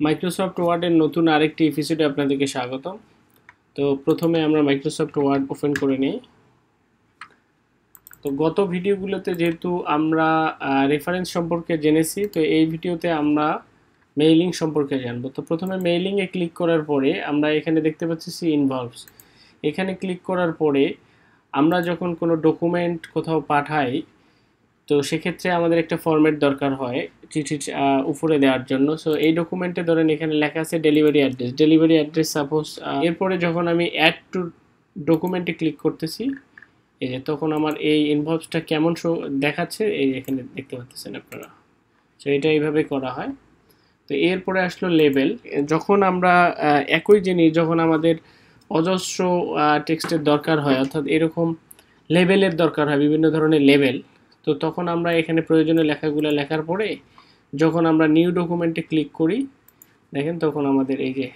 Microsoft ওয়ার্ডের নতুন আরেকটি এপিসোডে আপনাদেরকে স্বাগতম। তো প্রথমে আমরা মাইক্রোসফট ওয়ার্ড ওপেন করে নিই। তো গত ভিডিওগুলোতে যেহেতু আমরা রেফারেন্স সম্পর্কে জেনেছি, তো এই ভিডিওতে আমরা মেইলিং সম্পর্কে জানবো। তো প্রথমে মেইলিংয়ে ক্লিক করার পরে আমরা এখানে দেখতে পাচ্ছি সি ইনভলভস। এখানে ক্লিক করার পরে আমরা যখন কোনো ডকুমেন্ট কোথাও পাঠাই, তো সেক্ষেত্রে আমাদের একটা ফরম্যাট দরকার হয় চিঠি উপরে দেওয়ার জন্য। সো এই ডকুমেন্টে ধরেন এখানে লেখা আছে ডেলিভারি অ্যাড্রেস সাপোজ। এরপরে যখন আমি অ্যাড টু ডকুমেন্টে ক্লিক করতেছি, এই যে তখন আমার এই ইনভলভসটা কেমন দেখাচ্ছে এই এখানে দেখতে পাচ্ছেন আপনারা। সো এটা এইভাবে করা হয়। তো এরপরে আসলো লেবেল। যখন আমরা একই জিনিস যখন আমাদের অজস্র টেক্সটের দরকার হয়, অর্থাৎ এরকম লেবেলের দরকার হয়, বিভিন্ন ধরনের লেবেল, তো তখন আমরা এখানে প্রয়োজনীয় লেখাগুলো লেখার পরে যখন আমরা নিউ ডকুমেন্টে ক্লিক করি, দেখেন তখন আমাদের এই যে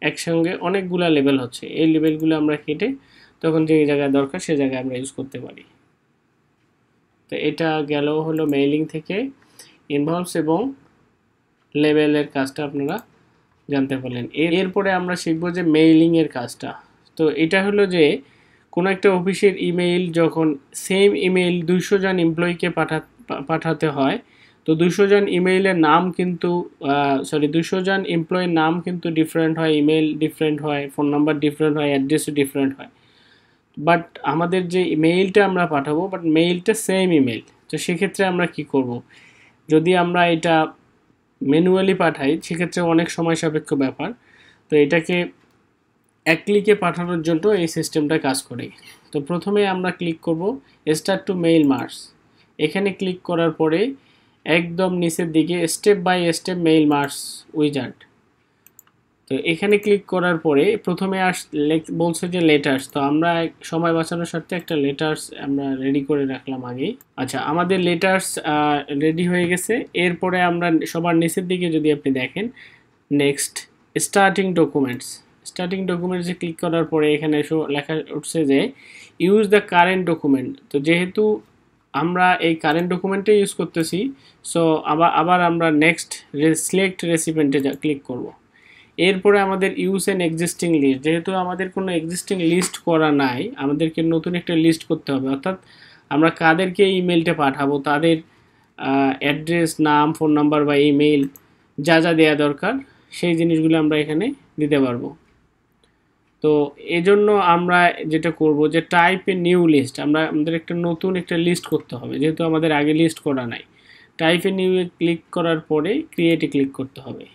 একসঙ্গে অনেকগুলা লেবেল হচ্ছে। এই লেবেলগুলো আমরা কেটে তখন যে জায়গায় দরকার সে জায়গায় আমরা ইউজ করতে পারি। তো এটা গেল হলো মেইলিং থেকে ইনভলভস এবং লেবেলের কাজটা আপনারা জানতে পারলেন। এরপরে আমরা শিখবো যে মেইলিংয়ের কাজটা। তো এটা হলো যে কোনো একটা অফিসের ইমেইল যখন সেম ইমেইল 200 জন এমপ্লয়িকে পাঠাতে হয়, তো 200 জন ইমেইলের নাম কিন্তু 200 জন এমপ্লয়ির নাম কিন্তু ডিফারেন্ট হয়, ইমেইল ডিফারেন্ট হয়, ফোন নাম্বার ডিফারেন্ট হয়, অ্যাড্রেসও ডিফারেন্ট হয়। বাট আমাদের যে মেইলটা আমরা পাঠাবো, বাট মেইলটা সেম ইমেইল। তো সেক্ষেত্রে আমরা কি করব? যদি আমরা এটা ম্যানুয়ালি পাঠাই সেক্ষেত্রে অনেক সময় সাপেক্ষ ব্যাপার। তো এটাকে এক ক্লিকে পাঠানোর জন্য এই সিস্টেমটা কাজ করে। তো প্রথমে আমরা ক্লিক করব স্টার্ট টু মেইল মার্স। এখানে ক্লিক করার পরে একদম নিচের দিকে step by step mail merge wizard. তো এখানে ক্লিক করার পরে প্রথমে বলছে যে লেটার্স। তো আমরা সময় বাঁচানোর স্বার্থে একটা লেটার্স আমরা রেডি করে রাখলাম আগেই। আচ্ছা, আমাদের লেটার্স রেডি হয়ে গেছে। এরপরে আমরা সবার নিচের দিকে যদি আপনি দেখেন নেক্সট স্টার্টিং ডকুমেন্টসে ক্লিক করার পরে এখানে লেখা উঠছে যে ইউজ দ্য কারেন্ট ডকুমেন্ট। তো যেহেতু আমরা এই কারেন্ট ডকুমেন্টে ইউজ করতেছি, সো আবার আমরা নেক্সট সিলেক্ট রেসিপিয়েন্টে ক্লিক করব। এরপরে আমাদের ইউজ অ্যান এক্সিস্টিং লিস্ট। যেহেতু আমাদের কোনো এক্সিস্টিং লিস্ট করা নাই, আমাদেরকে নতুন একটা লিস্ট করতে হবে। অর্থাৎ আমরা কাদেরকে ইমেলটা পাঠাবো তাদের অ্যাড্রেস, নাম, ফোন নাম্বার বা ইমেল যা যা দেওয়া দরকার সেই জিনিসগুলো আমরা এখানে দিতে পারবো। তো এজন্য আমরা যেটা করব যে টাইপ এ নিউ লিস্ট, আমাদের একটা নতুন একটা লিস্ট করতে হবে, যেহেতু আমাদের আগে লিস্ট করা নাই। Type a new A click করার পরে ক্রিয়েটে ক্লিক করতে হবে।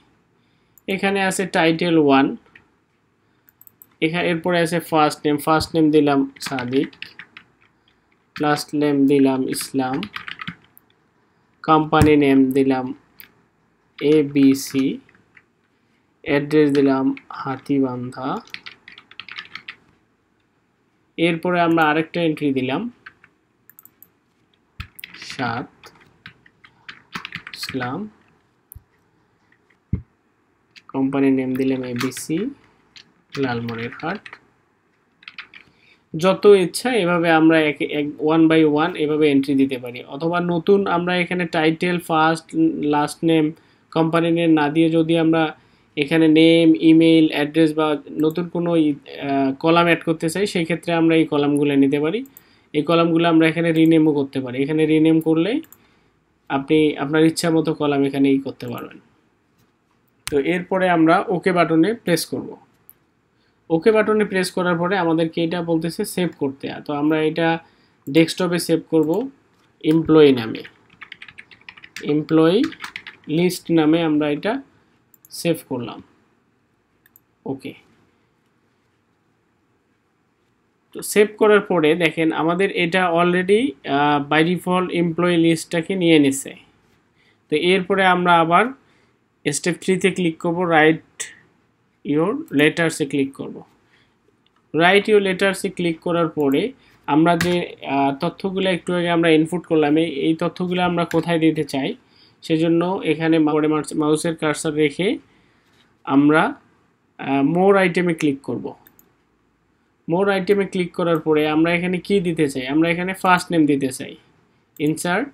এখানে আছে টাইটেল 1, এরপরে আছে ফার্স্ট নেম দিলাম সাদিক, লাস্ট নেম দিলাম ইসলাম, কোম্পানি নেম দিলাম ABC, অ্যাড্রেস দিলাম হাতিবান্ধা। এরপরে আমরা আরেকটা এন্ট্রি দিলাম 7 ইসলাম, কোম্পানি নেম দিলাম ABC, লালমনিরহাট। যত ইচ্ছা এভাবে আমরা ওয়ান বাই ওয়ান এভাবে এন্ট্রি দিতে পারি। অথবা নতুন আমরা এখানে title, first, last name, company name না দিয়ে যদি আমরা এখানে নেম, ইমেল, অ্যাড্রেস বা নতুন কোনো কলাম অ্যাড করতে চাই, সেই ক্ষেত্রে আমরা এই কলামগুলো নিতে পারি। এই কলামগুলো আমরা এখানে রিনেমও করতে পারি। এখানে রিনেম করলে আপনি আপনার ইচ্ছা মতো কলাম এখানে করতে পারবেন। তো এরপরে আমরা ওকে বাটনে প্রেস করব। ওকে বাটনে প্রেস করার পরে আমাদেরকে এটা বলতেছে সেভ করতে। তো আমরা এটা ডেস্কটপে সেভ করব এমপ্লয়ি নামে, এমপ্লয়ি লিস্ট নামে আমরা এটা সেভ করলাম। ওকে, তো সেভ করার পরে দেখেন আমাদের এটা অলরেডি বাই ডিফল্ট এমপ্লয়ি লিস্টটাকে নিয়ে নিছে। তো এরপরে আমরা আবার স্টেপ 3-তে ক্লিক করব, রাইট ইওর লেটার্সে ক্লিক করব। রাইট ইওর লেটার্সে ক্লিক করার পরে আমরা যে তথ্যগুলো একটু আগে আমরা ইনপুট করলাম, এই তথ্যগুলো আমরা কোথায় দিতে চাই সেজন্য এখানে মাউসের কার্সার রেখে আমরা মোর আইটেমে ক্লিক করব। মোর আইটেমে ক্লিক করার পরে আমরা এখানে কি দিতে চাই, আমরা এখানে ফার্স্ট নেম দিতে চাই। ইনসার্ট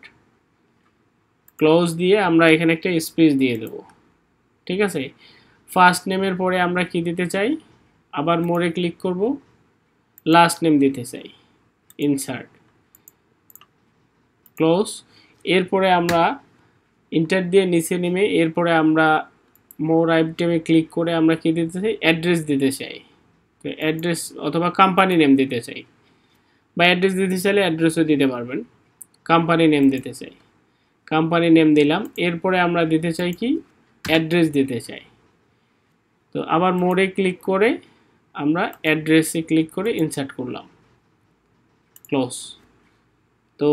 ক্লোজ দিয়ে আমরা এখানে একটা স্পেস দিয়ে দেব। ঠিক আছে। ফার্স্ট নেমের পরে আমরা কি দিতে চাই, আবার মোরে ক্লিক করব, লাস্ট নেম দিতে চাই, ইনসার্ট, ক্লোজ। এরপরে আমরা ইন্টার দিয়ে নিচে নেমে এরপরে আমরা মোর আইটেমে ক্লিক করে আমরা কি দিতে চাই, অ্যাড্রেস দিতে চাই। তো অ্যাড্রেস অথবা কোম্পানি নেম দিতে চাই, বা অ্যাড্রেস দিতে চাইলে অ্যাড্রেসও দিতে পারবেন। কোম্পানি নেম দিতে চাই, কোম্পানি নেম দিলাম। এরপরে আমরা দিতে চাই কি, অ্যাড্রেস দিতে চাই। তো আবার মোরে ক্লিক করে আমরা অ্যাড্রেসে ক্লিক করে ইনসার্ট করলাম, ক্লোজ। তো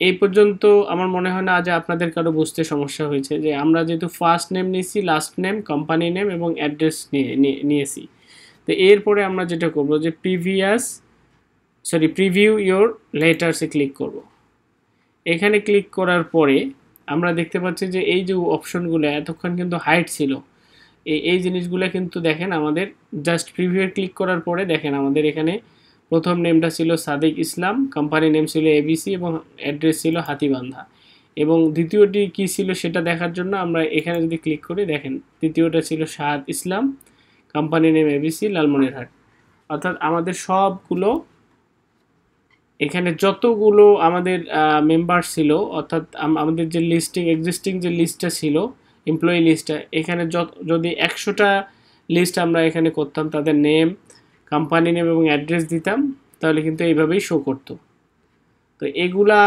এই পর্যন্ত আমার মনে হয় না যে আপনাদের কারো বুঝতে সমস্যা হয়েছে, যে আমরা যেহেতু ফার্স্ট নেম নিয়েছি, লাস্ট নেম, কোম্পানি নেম এবং অ্যাড্রেস নিয়েছি। তো এরপরে আমরা যেটা করব যে প্রিভিউ ইওর লেটার্সে ক্লিক করব। এখানে ক্লিক করার পরে আমরা দেখতে পাচ্ছি যে এই যে অপশনগুলো এতক্ষণ কিন্তু হাইড ছিল, এই জিনিসগুলো কিন্তু দেখেন আমাদের জাস্ট প্রিভিউ ক্লিক করার পরে দেখেন আমাদের এখানে প্রথম নেমটা ছিল সাদিক ইসলাম, কোম্পানি নেম ছিল এবিসি এবং অ্যাড্রেস ছিল হাতিবান্ধা। এবং দ্বিতীয়টি কি ছিল সেটা দেখার জন্য আমরা এখানে যদি ক্লিক করি, দেখেন দ্বিতীয়টা ছিল শাহাদ ইসলাম, কোম্পানি নেম এবিসি, লালমনিরহাট। অর্থাৎ আমাদের সবগুলো এখানে যতগুলো আমাদের মেম্বার ছিল, অর্থাৎ আমাদের যে এক্সিস্টিং যে লিস্টটা ছিল, এমপ্লয়ি লিস্টটা, এখানে যদি 100টা লিস্ট আমরা এখানে করতাম, তাদের নেম, কোম্পানি নেম এবং অ্যাড্রেস দিতাম, তাহলে কিন্তু এইভাবেই শো করতো। তো এগুলা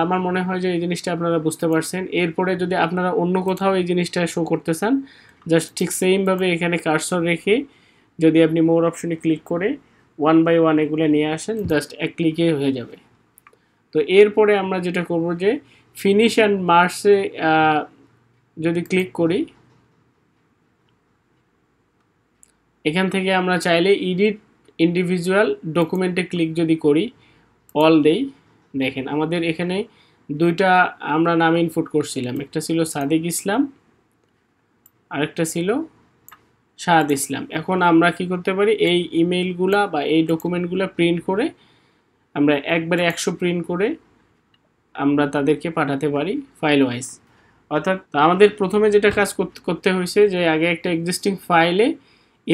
আমার মনে হয় যে এই জিনিসটা আপনারা বুঝতে পারছেন। এরপরে যদি আপনারা অন্য কোথাও এই জিনিসটা শো করতে চান, জাস্ট ঠিক সেমভাবে এখানে কার্সর রেখে যদি আপনি মোর অপশনে ক্লিক করে 1 বাই 1 এগুলো নিয়ে আসেন, জাস্ট এক ক্লিকে হয়ে যাবে। তো এরপরে আমরা যেটা করব যে ফিনিশ অ্যান্ড মার্চে যদি ক্লিক করি, এখান থেকে আমরা চাইলে এডিট ইন্ডিভিজুয়াল ডকুমেন্টে ক্লিক যদি করি, অল দেই, দেখেন আমাদের এখানে দুইটা আমরা নাম ইনপুট করছিলাম, একটা ছিল সাদিক ইসলাম, আরেকটা ছিল শাহাদ ইসলাম। এখন আমরা কি করতে পারি, এই ইমেইলগুলা বা এই ডকুমেন্টগুলো প্রিন্ট করে আমরা একবারে 100 প্রিন্ট করে আমরা তাদেরকে পাঠাতে পারি ফাইল ওয়াইজ। অর্থাৎ আমাদের প্রথমে যেটা কাজ করতে হয়েছে যে আগে একটা এক্সিস্টিং ফাইলে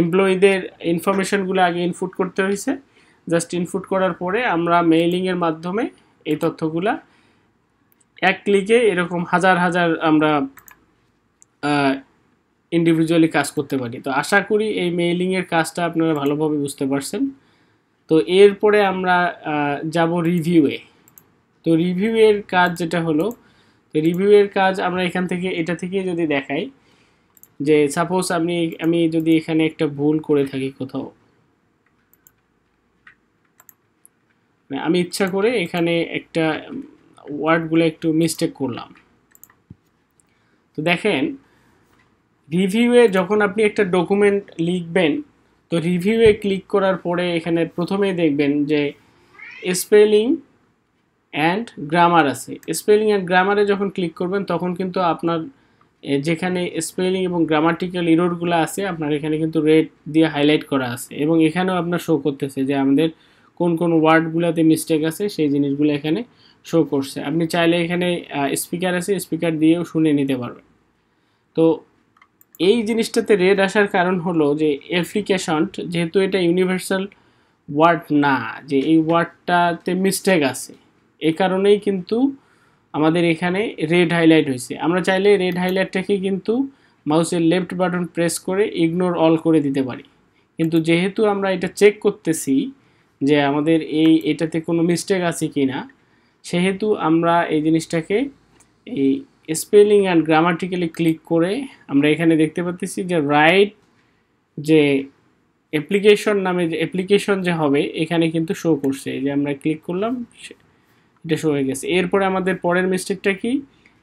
এমপ্লয়ীদের ইনফরমেশনগুলো আগে ইনপুট করতে হয়েছে। জাস্ট ইনপুট করার পরে আমরা মেইলিংয়ের মাধ্যমে এই তথ্যগুলা এক ক্লিকে এরকম হাজার হাজার আমরা ইন্ডিভিজুয়ালি কাজ করতে পারি। তো আশা করি এই মেইলিংয়ের কাজটা আপনারা ভালোভাবে বুঝতে পারছেন। তো এরপরে আমরা যাব রিভিউয়ে। তো রিভিউয়ের কাজ যেটা হলো, তো রিভিউয়ের কাজ আমরা এখান থেকে এটা থেকে যদি দেখাই, যে সাপোজ আমি যদি এখানে একটা ভুল করে থাকি কোথাও, আমি ইচ্ছা করে এখানে একটা ওয়ার্ডগুলো একটু মিস্টেক করলাম, তো দেখেন রিভিউয়ে যখন আপনি একটা ডকুমেন্ট লিখবেন, তো রিভিউয়ে ক্লিক করার পরে এখানে প্রথমেই দেখবেন যে স্পেলিং অ্যান্ড গ্রামার আছে। স্পেলিং অ্যান্ড গ্রামারে যখন ক্লিক করবেন তখন কিন্তু আপনার যেখানে স্পেলিং এবং গ্রামাটিক্যাল এররগুলো আছে আপনার এখানে কিন্তু রেড দিয়ে হাইলাইট করা আছে, এবং এখানেও আপনার শো করতেছে যে আমাদের কোন কোন ওয়ার্ডগুলোতে মিস্টেক আছে সেই জিনিসগুলো এখানে শো করছে। আপনি চাইলে এখানে স্পিকার আছে, স্পিকার দিয়েও শুনে নিতে পারবেন। তো এই জিনিসটাতে রেড আসার কারণ হলো যে অ্যাপ্লিকেশন যেহেতু এটা ইউনিভার্সাল ওয়ার্ড না, যে এই ওয়ার্ডটাতে মিস্টেক আছে, এই কারণেই কিন্তু আমাদের এখানে রেড হাইলাইট হয়েছে। আমরা চাইলে রেড হাইলাইটটাকে কিন্তু মাউসের লেফট বাটন প্রেস করে ইগনোর অল করে দিতে পারি, কিন্তু যেহেতু আমরা এটা চেক করতেছি যে আমাদের এটাতে কোনো মিস্টেক আছে কি না, সেহেতু আমরা এই জিনিসটাকে এই স্পেলিং অ্যান্ড গ্রামাটিক্যালি ক্লিক করে আমরা এখানে দেখতে পাচ্ছি যে রাইট যে অ্যাপ্লিকেশন নামে যে অ্যাপ্লিকেশন যে হবে এখানে কিন্তু শো করছে, যে আমরা ক্লিক করলাম এটা শো হয়ে গেছে। এরপরে আমাদের পরের মিস্টেকটা কি,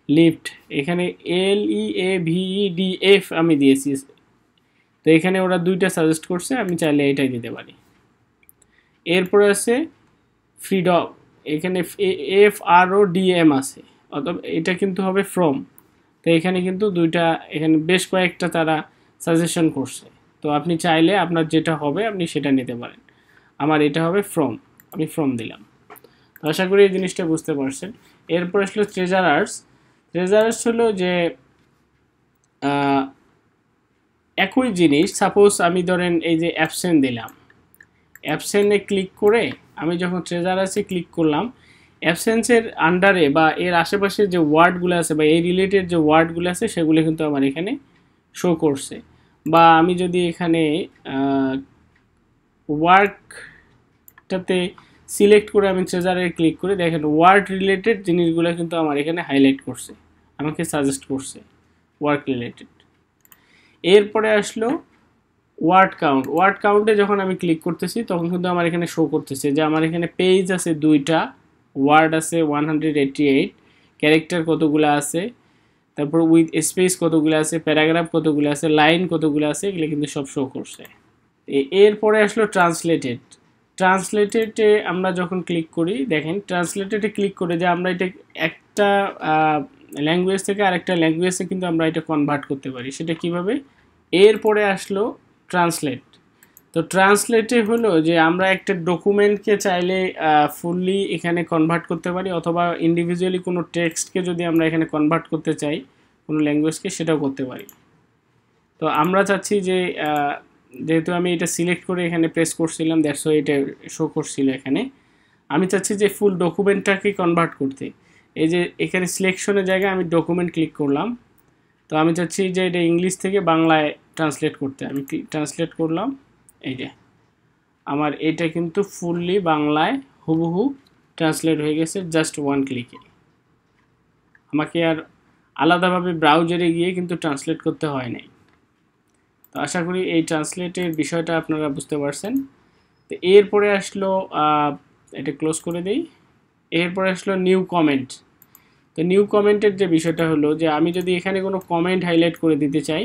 লিফট, এখানে LEAVEDF আমি দিয়েছি, তো এখানে ওরা দুইটা সাজেস্ট করছে, আমি চাইলে এটাই দিতে পারি। এরপরে আছে ফ্রিডম, এখানে FRODM আছে, অথবা এটা কিন্তু হবে ফ্রম, তো এখানে কিন্তু দুইটা, এখানে বেশ কয়েকটা তারা সাজেশন করছে, তো আপনি চাইলে আপনার যেটা হবে আপনি সেটা নিতে পারেন। আমার এটা হবে ফ্রম, আমি ফ্রম দিলাম। তো আশা করি এই জিনিসটা বুঝতে পারছেন। এরপর আসলে ট্রেজারার্স হলো যে একই জিনিস সাপোজ আমি ধরেন এই যে অ্যাবসেন্ট দিলাম, অ্যাবসেন্টে ক্লিক করে আমি যখন ট্রেজার আছে ক্লিক করলাম, অ্যাবসেন্সের আন্ডারে বা এর আশেপাশে যে ওয়ার্ডগুলো আছে বা এই রিলেটেড যে ওয়ার্ডগুলো আছে সেগুলো কিন্তু আমার এখানে শো করছে। বা আমি যদি এখানে ওয়ার্কটাতে সিলেক্ট করে আমি ট্রেজারে ক্লিক করে দেখেন ওয়ার্ড রিলেটেড জিনিসগুলো কিন্তু আমার এখানে হাইলাইট করছে, আমাকে সাজেস্ট করছে ওয়ার্ক রিলেটেড। এরপরে আসলো ওয়ার্ড কাউন্ট। ওয়ার্ড কাউন্টে যখন আমি ক্লিক করতেছি তখন কিন্তু আমার এখানে শো করতেছে যে আমার এখানে পেজ আছে 2টা, ওয়ার্ড আছে 188, ক্যারেক্টার কতগুলো আছে, তারপর উইথ স্পেস কতগুলো আছে, প্যারাগ্রাফ কতগুলো আছে, লাইন কতগুলো আছে, এগুলো কিন্তু সব শো করছে। এরপরে আসলো ট্রান্সলেটেড। ট্রান্সলেটেডে আমরা যখন ক্লিক করি দেখেন ট্রান্সলেটেডে ক্লিক করে যে আমরা এটা একটা ল্যাঙ্গুয়েজ থেকে আরেকটা ল্যাঙ্গুয়েজে কিন্তু আমরা এটা কনভার্ট করতে পারি। সেটা কিভাবে? এরপরে আসলো ট্রান্সলেট। তো ট্রান্সলেটে হলো যে আমরা একটা ডকুমেন্টকে চাইলে ফুললি এখানে কনভার্ট করতে পারি, অথবা ইন্ডিভিজুয়ালি কোনো টেক্সটকে যদি আমরা এখানে কনভার্ট করতে চাই কোনো ল্যাঙ্গুয়েজকে, সেটাও করতে পারি। তো আমরা চাচ্ছি যে যেহেতু আমি এটা সিলেক্ট করে এখানে প্রেস করছিলাম, দ্যাটস ওয়াই এটা শো করছিল এখানে। আমি চাচ্ছি যে ফুল ডকুমেন্টটাকে কনভার্ট করতে। এই যে এখানে সিলেকশনের জায়গায় আমি ডকুমেন্ট ক্লিক করলাম, তো আমি চাচ্ছি যে এটা ইংলিশ থেকে বাংলায় ট্রান্সলেট করতে। আমি ট্রান্সলেট করলাম, এই যে আমার এটা কিন্তু ফুললি বাংলায় হুবহু ট্রান্সলেট হয়ে গেছে জাস্ট ওয়ান ক্লিকে। আমাকে আর আলাদাভাবে ব্রাউজারে গিয়ে কিন্তু ট্রান্সলেট করতে হয় নাই। তো আশা করি এই ট্রান্সলেটের বিষয়টা আপনারা বুঝতে পারছেন। তো এরপরে আসলো এটা ক্লোজ করে দেই। এরপরে আসলো নিউ কমেন্ট। তো নিউ কমেন্টের যে বিষয়টা হলো যে আমি যদি এখানে কোনো কমেন্ট হাইলাইট করে দিতে চাই,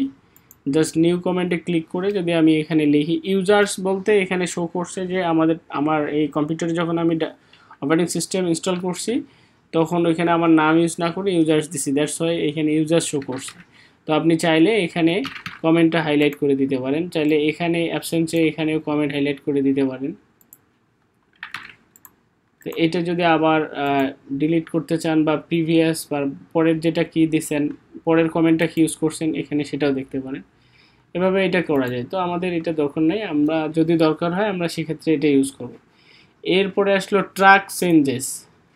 জাস্ট নিউ কমেন্টে ক্লিক করে যদি আমি এখানে লিখি, ইউজার্স বলতে এখানে শো করছে যে আমার এই কম্পিউটারে যখন আমি অপারেটিং সিস্টেম ইনস্টল করছি তখন ওইখানে আমার নাম ইউজ না করে ইউজার্স দিছি, দ্যাটস ওয়াই এখানে ইউজার্স শো করছে। তো আপনি চাইলে এখানে কমেন্টটা হাইলাইট করে দিতে পারেন, চাইলে এখানে অ্যাবসেন্সে এখানেও কমেন্ট হাইলাইট করে দিতে পারেন। তো এটা যদি আবার ডিলিট করতে চান বা প্রিভিয়াস বা পরের যেটা কি দিচ্ছেন, পরের কমেন্টটা কি ইউজ করছেন এখানে সেটাও দেখতে পারেন। এভাবে এটা করা যায়। তো আমাদের এটা দরকার নাই, আমরা যদি দরকার হয় আমরা সেক্ষেত্রে এটা ইউজ করব। এরপরে আসলো ট্র্যাক চেঞ্জেস।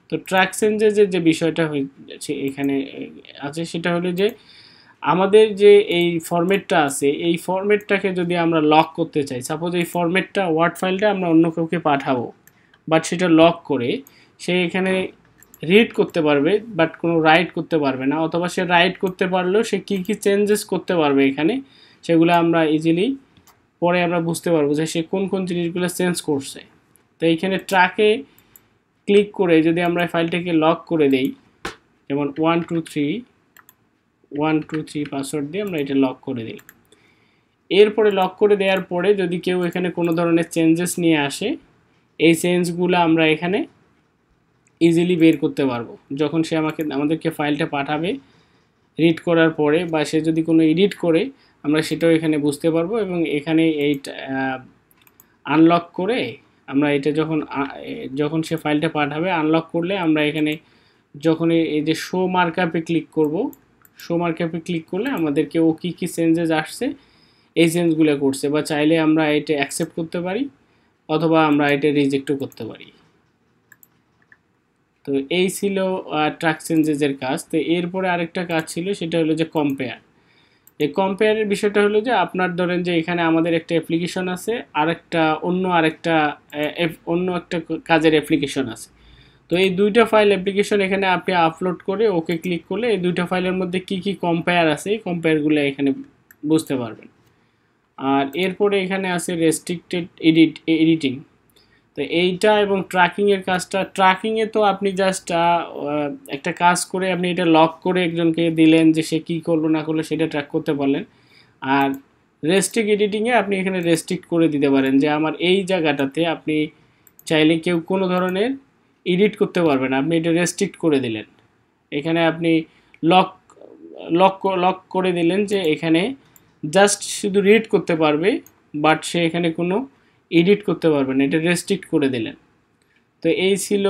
তো ট্র্যাক চেঞ্জেসের যে বিষয়টা হয়েছে এখানে আছে সেটা হলো যে আমাদের যে এই ফরম্যাটটা আছে এই ফরম্যাটটাকে যদি আমরা লক করতে চাই, সাপোজ এই ফরম্যাটটা ওয়ার্ড ফাইলটা আমরা অন্য কাউকে পাঠাবো, বাট সেটা লক করে সে এখানে রিড করতে পারবে বাট কোনো রাইট করতে পারবে না, অথবা সে রাইট করতে পারলেও সে কী কী চেঞ্জেস করতে পারবে এখানে সেগুলো আমরা ইজিলি পরে আমরা বুঝতে পারবো যে সে কোন কোন জিনিসগুলো চেঞ্জ করছে। তো এইখানে ট্র্যাকে ক্লিক করে যদি আমরা ফাইলটাকে লক করে দেই, যেমন 123 পাসওয়ার্ড দিয়ে আমরা এটা লক করে দিই। এরপরে লক করে দেওয়ার পরে যদি কেউ এখানে কোনো ধরনের চেঞ্জেস নিয়ে আসে, এই চেঞ্জগুলো আমরা এখানে ইজিলি বের করতে পারবো। যখন সে আমাদেরকে ফাইলটা পাঠাবে রিড করার পরে, বা সে যদি কোনো এডিট করে আমরা সেটাও এখানে বুঝতে পারবো। এবং এখানে এই আনলক করে আমরা এটা যখন সে ফাইলটা পাঠাবে আনলক করলে আমরা এখানে যখন এই যে শো মার্কআপে ক্লিক করব, শো মার্কআপে ক্লিক করলে আমাদেরকে ও কী কী চেঞ্জেস আসছে এই চেঞ্জগুলো করছে, বা চাইলে আমরা এটা অ্যাকসেপ্ট করতে পারি অথবা আমরা এটা রিজেক্টও করতে পারি। তো এই ছিল ট্র্যাক চেঞ্জেসের কাজ। তো এরপরে আরেকটা কাজ ছিল সেটা হলো যে কম্পেয়ার। এই কম্পেয়ারের বিষয়টা হলো যে আপনার ধরেন যে এখানে আমাদের একটা অ্যাপ্লিকেশন আছে, অন্য একটা কাজের অ্যাপ্লিকেশন আছে। তো এই দুইটা ফাইল অ্যাপ্লিকেশন এখানে আপনি আপলোড করে ওকে ক্লিক করলে এই দুইটা ফাইলের মধ্যে কি কি কম্পেয়ার আছে এই কম্পেয়ারগুলো এখানে বুঝতে পারবেন। আর এরপরে এখানে আছে রেস্ট্রিক্টেড এডিটিং। তো এইটা এবং ট্র্যাকিংয়ের কাজটা, ট্র্যাকিংয়ে তো আপনি জাস্ট একটা কাজ করে আপনি এটা লক করে একজনকে দিলেন যে সে কী করলো না করলো সেটা ট্র্যাক করতে পারলেন। আর রেস্ট্রিক্ট এডিটিংয়ে আপনি এখানে রেস্ট্রিক্ট করে দিতে পারেন যে আমার এই জায়গাটাতে আপনি চাইলে কেউ কোনো ধরনের এডিট করতে পারবে না, আপনি এটা রেস্ট্রিক্ট করে দিলেন। এখানে আপনি লক করে দিলেন যে এখানে জাস্ট শুধু রিড করতে পারবে, বাট সে এখানে কোনো এডিট করতে পারবে না, এটা রেস্ট্রিক্ট করে দিলেন। তো এই ছিল।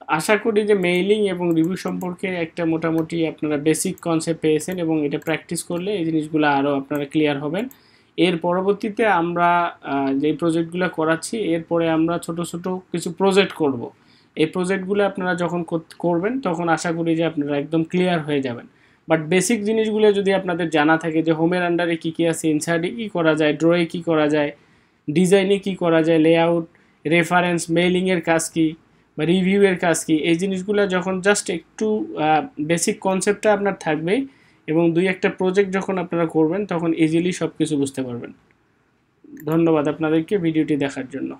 আশা করি যে মেইলিং এবং রিভিউ সম্পর্কে একটা মোটামুটি আপনারা বেসিক কনসেপ্ট পেয়েছেন এবং এটা প্র্যাকটিস করলে এই জিনিসগুলো আরও আপনারা ক্লিয়ার হবেন। এর পরবর্তীতে আমরা যে প্রজেক্টগুলো করাচ্ছি এরপরে আমরা ছোট ছোট কিছু প্রজেক্ট করব। এই প্রজেক্টগুলো আপনারা যখন করবেন তখন আশা করি যে আপনারা একদম ক্লিয়ার হয়ে যাবেন। বাট বেসিক জিনিসগুলো যদি আপনাদের জানা থাকে যে হোমের আন্ডারে কী কী আছে, ইনসার্টে কী করা যায়, ড্রয়ে কী করা যায়, ডিজাইনে কী করা যায়, লেআউট, রেফারেন্স, মেইলিংয়ের কাজ কী বা রিভিউয়ের কাজ কী, এই জিনিসগুলো যখন জাস্ট একটু বেসিক কনসেপ্টটা আপনার থাকবে এবং 2-1টা প্রজেক্ট যখন আপনারা করবেন তখন ইজিলি সব কিছু বুঝতে পারবেন। ধন্যবাদ আপনাদেরকে ভিডিওটি দেখার জন্য।